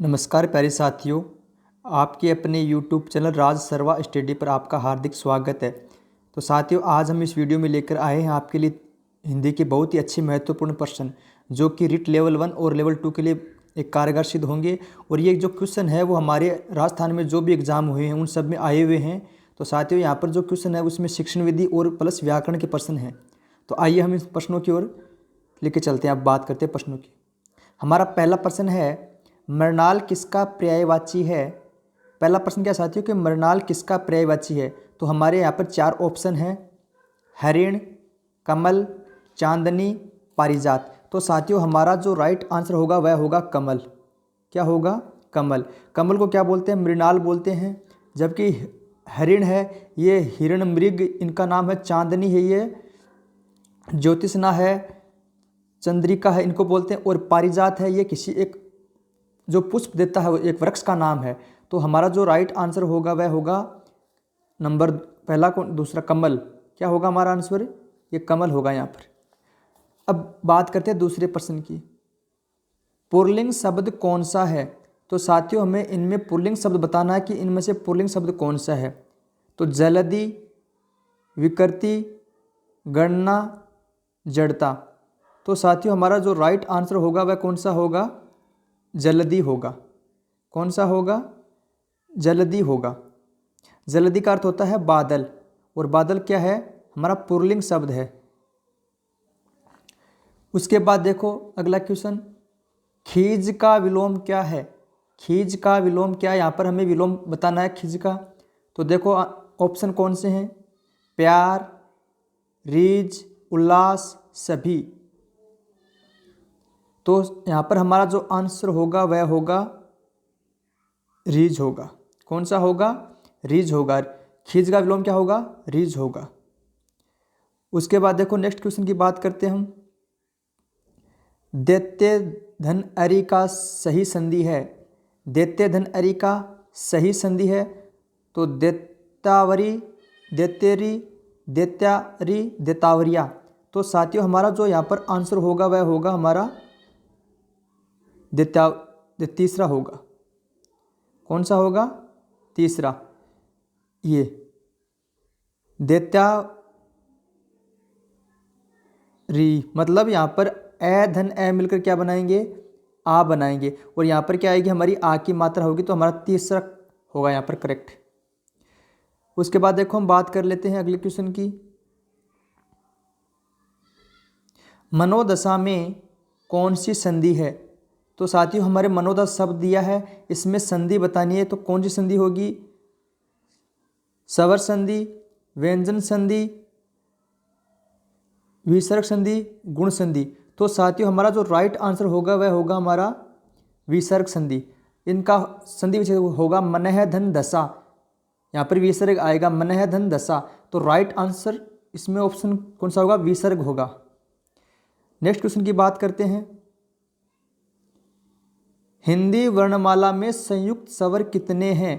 नमस्कार प्यारे साथियों, आपके अपने यूट्यूब चैनल राज सर्वा स्टडी पर आपका हार्दिक स्वागत है। तो साथियों, आज हम इस वीडियो में लेकर आए हैं आपके लिए हिंदी के बहुत ही अच्छे महत्वपूर्ण प्रश्न, जो कि रिट लेवल 1 और लेवल 2 के लिए एक कारगर सिद्ध होंगे। और ये जो क्वेश्चन है वो हमारे राजस्थान में जो भी एग्जाम हुए हैं उन सब में आए हुए हैं। तो साथियों, यहाँ पर जो क्वेश्चन है उसमें शिक्षण विधि और प्लस व्याकरण के प्रश्न हैं। तो आइए हम इस प्रश्नों की ओर लेके चलते हैं। अब बात करते हैं प्रश्नों की। हमारा पहला प्रश्न है, मृणाल किसका पर्यायवाची है। पहला प्रश्न क्या साथियों कि मृणाल किसका पर्यायवाची है। तो हमारे यहाँ पर 4 ऑप्शन हैं, हरिण, कमल, चांदनी, पारिजात। तो साथियों, हमारा जो राइट आंसर होगा वह होगा कमल। क्या होगा? कमल। कमल को क्या बोलते हैं? मृणाल बोलते हैं। जबकि हरिण है ये हिरण मृग इनका नाम है, चांदनी है ये ज्योतिषना है, चंद्रिका है इनको बोलते हैं, और पारिजात है ये किसी एक जो पुष्प देता है वो एक वृक्ष का नाम है। तो हमारा जो राइट आंसर होगा वह होगा नंबर पहला को दूसरा कमल। क्या होगा हमारा आंसर? ये कमल होगा यहाँ पर। अब बात करते हैं दूसरे प्रश्न की। पुल्लिंग शब्द कौन सा है। तो साथियों, हमें इनमें पुल्लिंग शब्द बताना है कि इनमें से पुल्लिंग शब्द कौन सा है। तो जलधि, विकृति, गणना, जड़ता। तो साथियों, हमारा जो राइट आंसर होगा वह कौन सा होगा? जलधि होगा। कौन सा होगा? जलधि होगा। जलधि का अर्थ होता है बादल, और बादल क्या है? हमारा पुल्लिंग शब्द है। उसके बाद देखो अगला क्वेश्चन, खीज का विलोम क्या है। खीज का विलोम क्या है? यहाँ पर हमें विलोम बताना है खीज का। तो देखो ऑप्शन कौन से हैं, प्यार, रीझ, उल्लास, सभी। तो यहाँ पर हमारा जो आंसर होगा वह होगा रीझ होगा। कौन सा होगा? रीझ होगा। खीज का विलोम क्या होगा? रीझ होगा। उसके बाद देखो नेक्स्ट क्वेश्चन की बात करते हैं हम। दैत्य धन अरि का सही संधि है। दैत्य धन अरि का सही संधि है। तो दैत्यावरी, दैत्यरी, दैत्यारी, दैतावरिया। तो साथियों, हमारा जो यहाँ पर आंसर होगा वह होगा हमारा तीसरा होगा। कौन सा होगा? तीसरा। ये दैत्यारी, मतलब यहाँ पर ए धन ए मिलकर क्या बनाएंगे? आ बनाएंगे। और यहाँ पर क्या आएगी? हमारी आ की मात्रा होगी, तो हमारा तीसरा होगा यहाँ पर करेक्ट। उसके बाद देखो हम बात कर लेते हैं अगले क्वेश्चन की। मनोदशा में कौन सी संधि है। तो साथियों, हमारे मनोदशा शब्द दिया है, इसमें संधि बतानी है। तो कौन सी संधि होगी? स्वर संधि, व्यंजन संधि, विसर्ग संधि, गुण संधि। तो साथियों, हमारा जो राइट आंसर होगा वह होगा हमारा विसर्ग संधि। इनका संधि विच्छेद होगा मनः धन दशा। यहाँ पर विसर्ग आएगा, मनः धन दशा। तो राइट आंसर इसमें ऑप्शन कौन सा होगा? विसर्ग होगा। नेक्स्ट क्वेश्चन की बात करते हैं। हिंदी वर्णमाला में संयुक्त स्वर कितने हैं।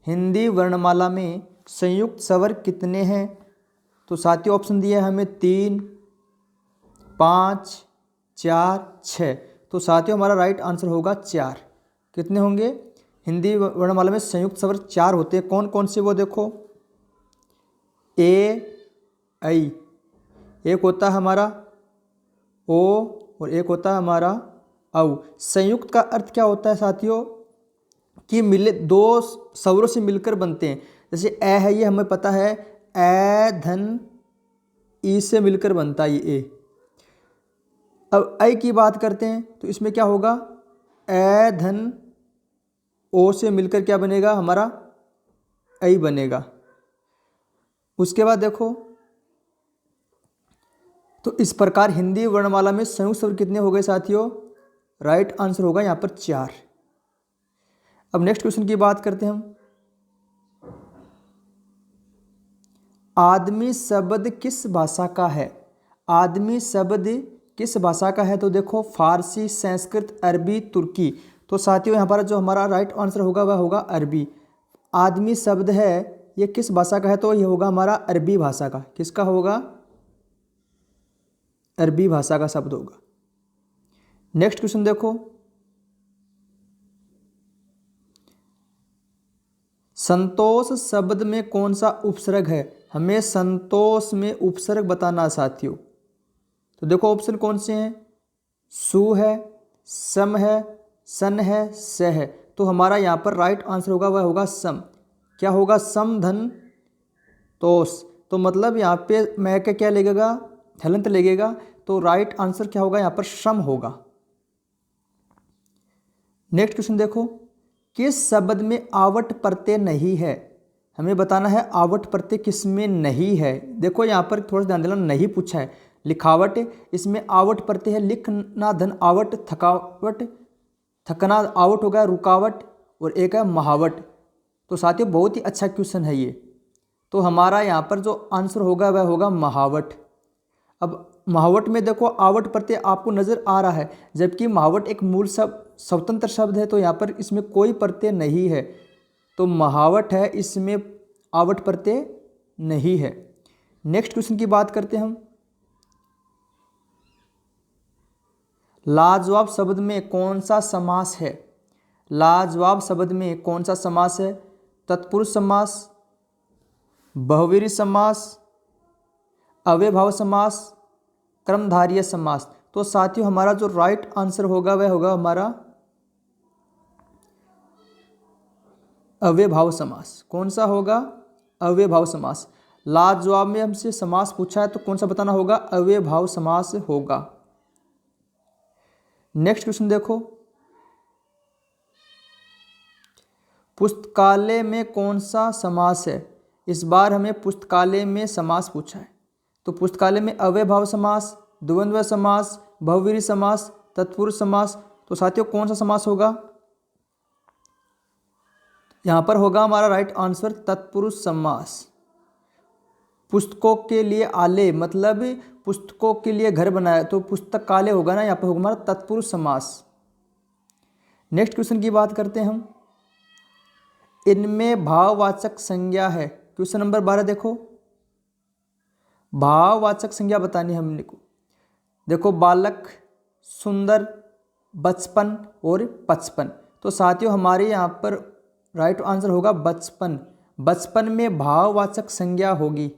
हिंदी वर्णमाला में संयुक्त स्वर कितने हैं। तो साथियों, ऑप्शन दिया है हमें 3, 5, 4, 6। तो साथियों, हमारा राइट आंसर होगा 4। कितने होंगे? हिंदी वर्णमाला में संयुक्त स्वर 4 होते हैं। कौन कौन से? वो देखो, ए, ऐ, एक होता है हमारा ओ, और एक होता है हमारा औ। संयुक्त का अर्थ क्या होता है साथियों? कि मिले दो स्वरों से मिलकर बनते हैं। जैसे ए है, ये हमें पता है, ए धन ई से मिलकर बनता है ये ए। अब ऐ की बात करते हैं, तो इसमें क्या होगा? ए धन ओ से मिलकर क्या बनेगा? हमारा ऐ बनेगा। उसके बाद देखो, तो इस प्रकार हिंदी वर्णमाला में संयुक्त स्वर कितने हो गए साथियों? राइट आंसर होगा यहाँ पर 4। अब नेक्स्ट क्वेश्चन की बात करते हैं हम। आदमी शब्द किस भाषा का है। आदमी शब्द किस भाषा का है। तो देखो, फारसी, संस्कृत, अरबी, तुर्की। तो साथियों, यहाँ पर जो हमारा राइट आंसर होगा वह होगा अरबी। आदमी शब्द है ये किस भाषा का है। तो ये होगा हमारा अरबी भाषा का। किसका होगा? अरबी भाषा का शब्द होगा। नेक्स्ट क्वेश्चन देखो, संतोष शब्द में कौन सा उपसर्ग है? हमें संतोष में उपसर्ग बताना है साथियों। तो देखो ऑप्शन कौन से हैं, सु है, सम है, सन है, स है। तो हमारा यहाँ पर राइट आंसर होगा वह होगा सम। क्या होगा? सम धन तोष। तो मतलब यहाँ पे मैं क्या लगेगा, हलंत लगेगा। तो राइट आंसर क्या होगा यहाँ पर? सम होगा। नेक्स्ट क्वेश्चन देखो, किस शब्द में आवट प्रत्यय नहीं है? हमें बताना है आवट प्रत्यय किस में नहीं है। देखो यहाँ पर थोड़ा सा ध्यान देना, नहीं पूछा है। लिखावट, इसमें आवट प्रत्यय है। लिखना धन आवट, थकावट, थकना आवट होगा, रुकावट, और एक है महावट। तो साथियों बहुत ही अच्छा क्वेश्चन है ये। तो हमारा यहाँ पर जो आंसर होगा वह होगा महावट। अब महावट में देखो आवट प्रत्यय आपको नजर आ रहा है, जबकि महावट एक मूल शब्द स्वतंत्र शब्द है। तो यहाँ पर इसमें कोई प्रत्यय नहीं है, तो महावट है, इसमें आवट प्रत्यय नहीं है। नेक्स्ट क्वेश्चन की बात करते हैं हम। लाजवाब शब्द में कौन सा समास है? लाजवाब शब्द में कौन सा समास है? तत्पुरुष समास, बहुव्रीहि समास, अव्ययभाव समास, कर्मधारय समास। तो साथियों हमारा जो राइट आंसर होगा वह होगा हमारा अव्ययभाव समास। कौन सा होगा? अव्ययभाव समास। लाजवाब में हमसे समास पूछा है तो कौन सा बताना होगा? अव्ययभाव समास होगा। नेक्स्ट क्वेश्चन देखो, पुस्तकालय में कौन सा समास है? इस बार हमें पुस्तकालय में समास पूछा है। तो पुस्तकालय में अव्ययभाव समास, द्वंद्व समास, बहुव्रीहि समास, तत्पुरुष समास। तो साथियों कौन सा समास होगा? यहाँ पर होगा हमारा राइट आंसर तत्पुरुष समास। पुस्तकों के लिए आलय, मतलब पुस्तकों के लिए घर बनाया, तो पुस्तकालय होगा ना, यहाँ पर होगा हमारा तत्पुरुष समास। नेक्स्ट क्वेश्चन की बात करते हैं हम। इनमें भाववाचक संज्ञा है। क्वेश्चन नंबर 12 देखो, भाववाचक संज्ञा बतानी है हमने को। देखो बालक, सुंदर, बचपन और पचपन। तो साथियों हमारे यहाँ पर राइट आंसर होगा बचपन। बचपन में भाववाचक संज्ञा होगी,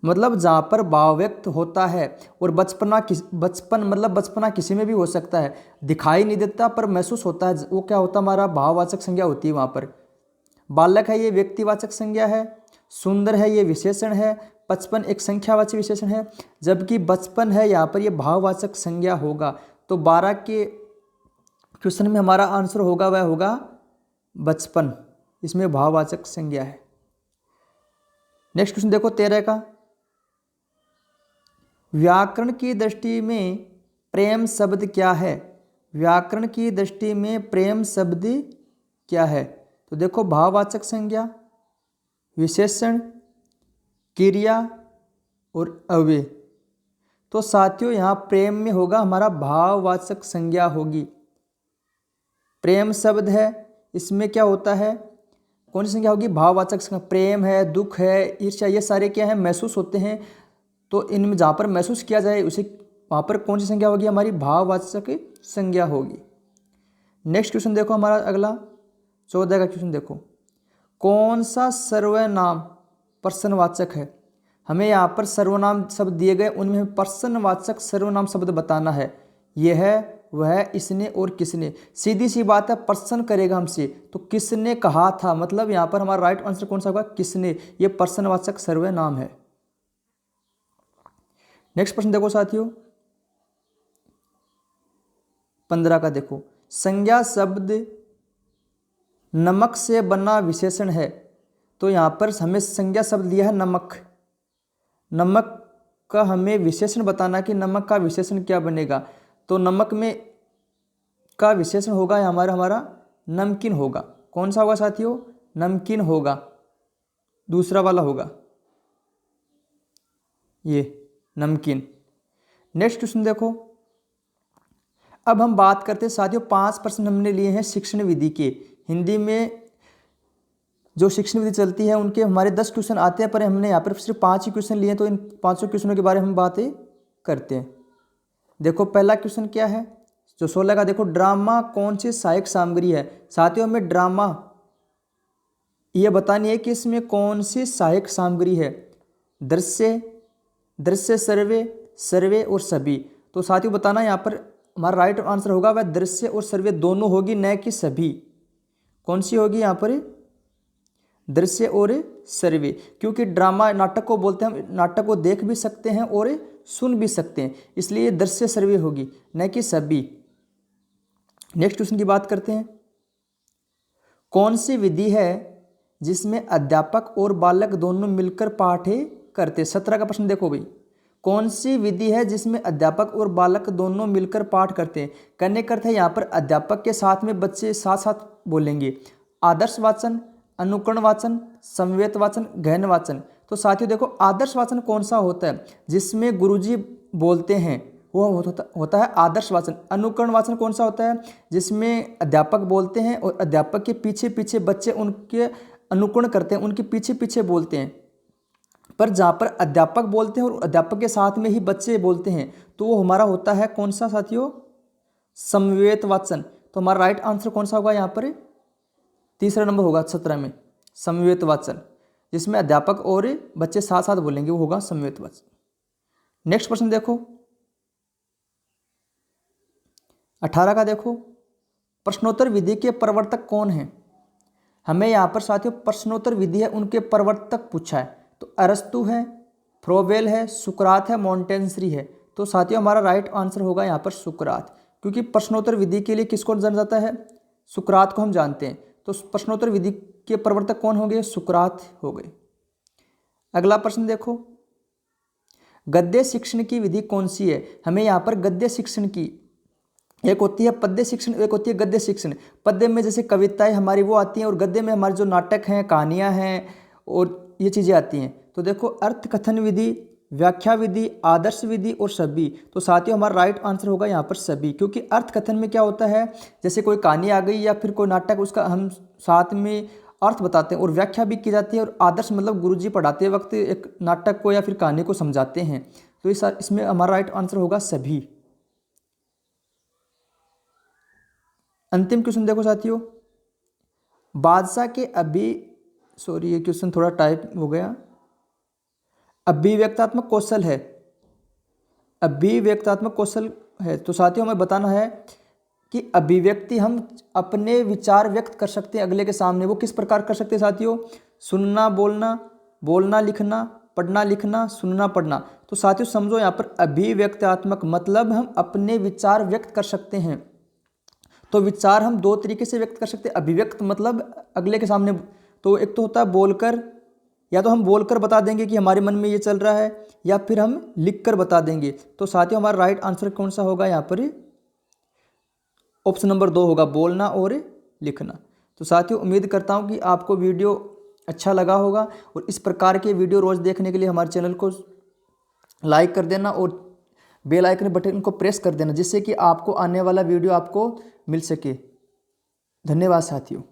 मतलब जहाँ पर भाव व्यक्त होता है। और बचपन मतलब बचपना किसी में भी हो सकता है, दिखाई नहीं देता पर महसूस होता है, वो क्या होता है? हमारा भाववाचक संज्ञा होती है वहाँ पर। बालक है ये व्यक्तिवाचक संज्ञा है, सुंदर है ये विशेषण है, 55 एक संख्यावाचक विशेषण है, जबकि बचपन है यहाँ पर ये भाववाचक संज्ञा होगा। तो 12 के क्वेश्चन में हमारा आंसर होगा वह होगा बचपन, इसमें भाववाचक संज्ञा है। नेक्स्ट क्वेश्चन देखो 13 का, व्याकरण की दृष्टि में प्रेम शब्द क्या है? व्याकरण की दृष्टि में प्रेम शब्द क्या है? तो देखो भाववाचक संज्ञा, विशेषण, क्रिया और अव्यय। तो साथियों यहाँ प्रेम में होगा हमारा भाववाचक संज्ञा होगी। प्रेम शब्द है, इसमें क्या होता है? कौन सी संज्ञा होगी? भाववाचक संज्ञा। प्रेम है, दुख है, ईर्ष्या, ये सारे क्या है? महसूस होते हैं। तो इनमें जहाँ पर महसूस किया जाए उसे वहाँ पर कौन सी संज्ञा होगी? हमारी भाववाचक संज्ञा होगी। नेक्स्ट क्वेश्चन देखो हमारा अगला 14 का क्वेश्चन देखो, कौन सा सर्वनाम प्रश्नवाचक है? हमें यहाँ पर सर्वनाम शब्द दिए गए, उनमें प्रश्नवाचक सर्वनाम शब्द बताना है। यह है, वह, इसने और किसने। सीधी सी बात है, प्रश्न करेगा हमसे तो किसने कहा था, मतलब यहाँ पर हमारा राइट आंसर कौन सा होगा? किसने। ये प्रश्नवाचक सर्वनाम है। नेक्स्ट प्रश्न देखो साथियों 15 का देखो, संज्ञा शब्द नमक से बना विशेषण है। तो यहाँ पर हमें संज्ञा शब्द दिया है नमक। नमक का हमें विशेषण बताना कि नमक का विशेषण क्या बनेगा। तो नमक में का विशेषण होगा हमारा नमकीन होगा। कौन सा होगा साथियों? नमकीन होगा, दूसरा वाला होगा ये नमकीन। नेक्स्ट क्वेश्चन देखो, अब हम बात करते हैं साथियों 5 प्रश्न हमने लिए हैं शिक्षण विधि के। हिंदी में जो शिक्षण विधि चलती है उनके हमारे 10 क्वेश्चन आते हैं, पर हमने यहाँ पर सिर्फ 5 ही क्वेश्चन लिए हैं। तो इन 5 क्वेश्चनों के बारे में हम बातें करते हैं। देखो पहला क्वेश्चन क्या है जो 16 का, देखो ड्रामा कौन सी सहायक सामग्री है? साथियों हमें ड्रामा ये बतानी है कि इसमें कौन सी सहायक सामग्री है। दृश्य, दृश्य, सर्वे, सर्वे और सभी। तो साथियों बताना यहाँ पर हमारा राइट आंसर होगा वह दृश्य और सर्वे दोनों होगी, न कि सभी। कौन सी होगी यहाँ पर? दृश्य और सर्वे, क्योंकि ड्रामा नाटक को बोलते हैं, हम नाटक को देख भी सकते हैं और सुन भी सकते हैं, इसलिए दृश्य सर्वे होगी, न कि सभी। नेक्स्ट क्वेश्चन की बात करते हैं। कौन सी विधि है जिसमें अध्यापक और बालक दोनों मिलकर पाठ करते? 17 का प्रश्न देखो भाई। कौन सी विधि है जिसमें अध्यापक और बालक दोनों मिलकर पाठ करते हैं? करने करते हैं यहाँ पर अध्यापक के साथ में बच्चे साथ साथ बोलेंगे। आदर्श वाचन, अनुकरण वाचन, समवेत वाचन, गहन वाचन। तो साथियों देखो, आदर्श वाचन कौन सा होता है? जिसमें गुरुजी बोलते हैं वो होता है आदर्श वाचन। अनुकरण वाचन कौन सा होता है? जिसमें अध्यापक बोलते हैं और अध्यापक के पीछे पीछे बच्चे उनके अनुकरण करते हैं, उनके पीछे पीछे बोलते हैं। पर जहाँ पर अध्यापक बोलते हैं और अध्यापक के साथ में ही बच्चे बोलते हैं, तो वो हमारा होता है कौन सा साथियों? समवेत वाचन। तो हमारा राइट आंसर कौन सा होगा यहाँ पर? तीसरा नंबर होगा 17 में, समवेत वाचन, जिसमें अध्यापक और बच्चे साथ साथ बोलेंगे, वो होगा समवेत वाचन। नेक्स्ट प्रश्न देखो 18 का देखो। प्रश्नोत्तर विधि के प्रवर्तक कौन है? हमें यहाँ पर साथियों प्रश्नोत्तर विधि है उनके प्रवर्तक पूछा है। तो अरस्तु है, फ्रोबेल है, सुकरात है, मॉन्टेंसरी है। तो साथियों हमारा राइट आंसर होगा यहाँ पर सुकरात, क्योंकि प्रश्नोत्तर विधि के लिए किसको जाना जाता है? सुकरात को हम जानते हैं। तो प्रश्नोत्तर विधि के प्रवर्तक कौन हो गए? सुकरात हो गए। अगला प्रश्न देखो। गद्य शिक्षण की विधि कौन सी है? हमें यहाँ पर गद्य शिक्षण की, एक होती है पद्य शिक्षण, एक होती है गद्य शिक्षण। पद्य में जैसे कविताएं हमारी वो आती हैं, और गद्य में हमारे जो नाटक हैं, कहानियां हैं और ये चीज़ें आती हैं। तो देखो, अर्थ कथन विधि, व्याख्या विधि, आदर्श विधि और सभी। तो साथियों हमारा राइट आंसर होगा यहाँ पर सभी, क्योंकि अर्थ कथन में क्या होता है? जैसे कोई कहानी आ गई या फिर कोई नाटक, उसका हम साथ में अर्थ बताते हैं, और व्याख्या भी की जाती है। और आदर्श मतलब गुरुजी पढ़ाते वक्त एक नाटक को या फिर कहानी को समझाते हैं। तो इसमें हमारा राइट आंसर होगा सभी। अंतिम क्वेश्चन देखो साथियों। बादशाह के ये क्वेश्चन थोड़ा टाइप हो गया। अभिव्यक्तात्मक कौशल है, अभिव्यक्तात्मक कौशल है। तो साथियों हमें बताना है कि अभिव्यक्ति, हम अपने विचार व्यक्त कर सकते हैं अगले के सामने। वो किस प्रकार कर सकते हैं साथियों? सुनना, बोलना, बोलना लिखना, पढ़ना लिखना, सुनना पढ़ना। तो साथियों समझो यहाँ पर अभिव्यक्तात्मक मतलब हम अपने विचार व्यक्त कर सकते हैं। तो विचार हम दो तरीके से व्यक्त कर सकते हैं। अभिव्यक्त मतलब अगले के सामने, तो एक तो होता है बोलकर, या तो हम बोलकर बता देंगे कि हमारे मन में ये चल रहा है, या फिर हम लिखकर बता देंगे। तो साथियों हमारा राइट आंसर कौन सा होगा यहाँ पर? ऑप्शन नंबर 2 होगा, बोलना और लिखना। तो साथियों उम्मीद करता हूँ कि आपको वीडियो अच्छा लगा होगा, और इस प्रकार के वीडियो रोज़ देखने के लिए हमारे चैनल को लाइक कर देना और बेल आइकन बटन को प्रेस कर देना, जिससे कि आपको आने वाला वीडियो आपको मिल सके। धन्यवाद साथियों।